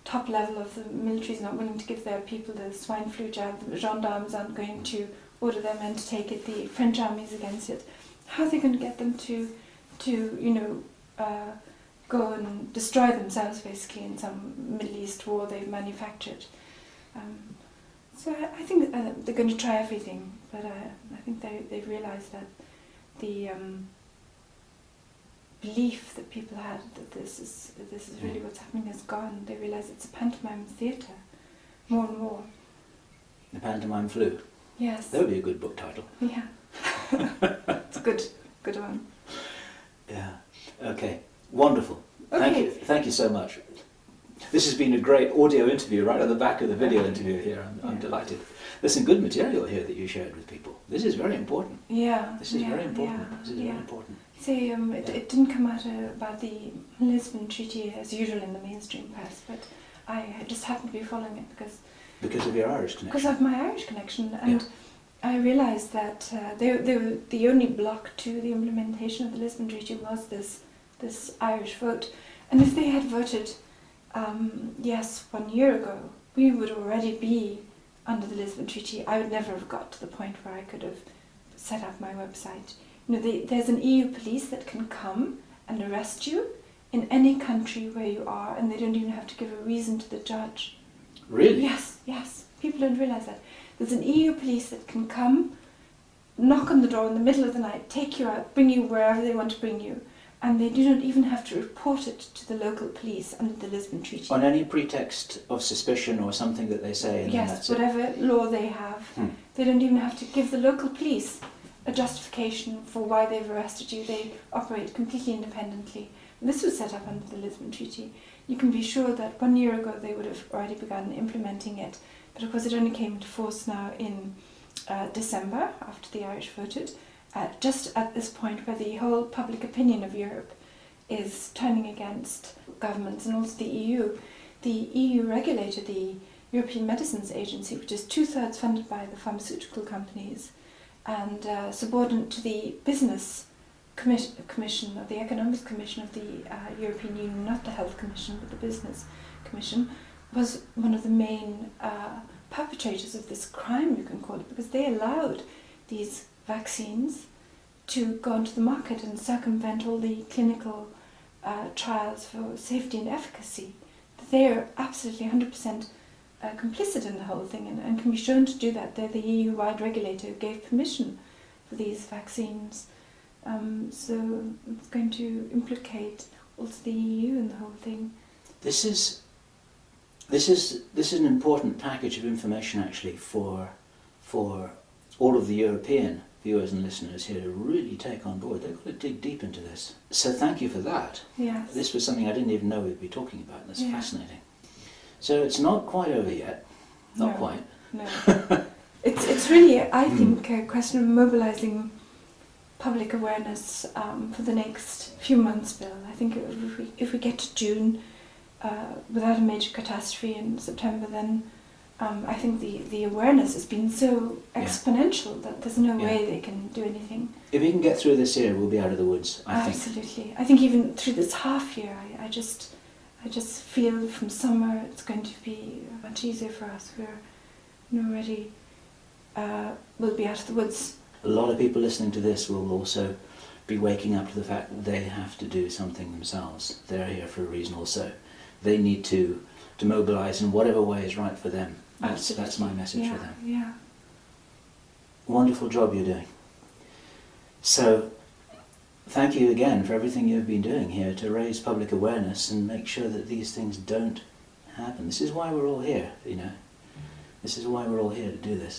top level of the military is not willing to give their people the swine flu jab, the gendarmes aren't going to order their men to take it, the French army is against it, how are they going to get them to go and destroy themselves basically in some Middle East war they've manufactured? So I think they're going to try everything, but I think they've realised that the belief that people had that this is really what's happening has gone. They realise it's a pantomime theatre, more and more. The Pantomime Flu. Yes. That would be a good book title. Yeah. It's a good one. Yeah. Okay. Wonderful. Okay. Thank you so much. This has been a great audio interview right at the back of the video interview here. I'm delighted. There's some good material here that you shared with people. This is very important. Yeah. This is very important. This is very important. See, it didn't come out about the Lisbon Treaty as usual in the mainstream press, but I just happened to be following it because of your Irish connection. Because of my Irish connection, and I realised that the only block to the implementation of the Lisbon Treaty was this Irish vote, and if they had voted yes 1 year ago, we would already be under the Lisbon Treaty. I would never have got to the point where I could have set up my website. There's an EU police that can come and arrest you in any country where you are, and they don't even have to give a reason to the judge. Really? Yes. People don't realise that. There's an EU police that can come, knock on the door in the middle of the night, take you out, bring you wherever they want to bring you, and they do not even have to report it to the local police under the Lisbon Treaty. On any pretext of suspicion or something that they say, and yes, then that's whatever law they have. They don't even have to give the local police a justification for why they've arrested you. They operate completely independently. This was set up under the Lisbon Treaty. You can be sure that 1 year ago they would have already begun implementing it, but of course it only came into force now in December, after the Irish voted, just at this point where the whole public opinion of Europe is turning against governments and also the EU. The EU regulator, the European Medicines Agency, which is 2/3 funded by the pharmaceutical companies, and subordinate to the Business Commission, or the Economics Commission of the European Union, not the Health Commission, but the Business Commission, was one of the main perpetrators of this crime, you can call it, because they allowed these vaccines to go onto the market and circumvent all the clinical trials for safety and efficacy. They're absolutely 100% complicit in the whole thing and can be shown to do that. They're the EU-wide regulator who gave permission for these vaccines. So it's going to implicate also the EU in the whole thing. This is an important package of information actually for all of the European viewers and listeners here to really take on board. They've got to dig deep into this. So thank you for that. Yes. This was something I didn't even know we'd be talking about, and it's fascinating. So it's not quite over yet. Not quite. No. It's really, I think, a question of mobilising public awareness for the next few months, Bill. I think if we get to June without a major catastrophe in September, then I think the awareness has been so exponential that there's no way they can do anything. If we can get through this year, we'll be out of the woods, I think. Absolutely. I think even through this half year, I just feel from summer it's going to be much easier for us. We're already we'll be out of the woods. A lot of people listening to this will also be waking up to the fact that they have to do something themselves. They're here for a reason also. They need to mobilise in whatever way is right for them. That's my message for them. Yeah. Wonderful job you're doing. So thank you again for everything you've been doing here to raise public awareness and make sure that these things don't happen. This is why we're all here, you know. This is why we're all here to do this.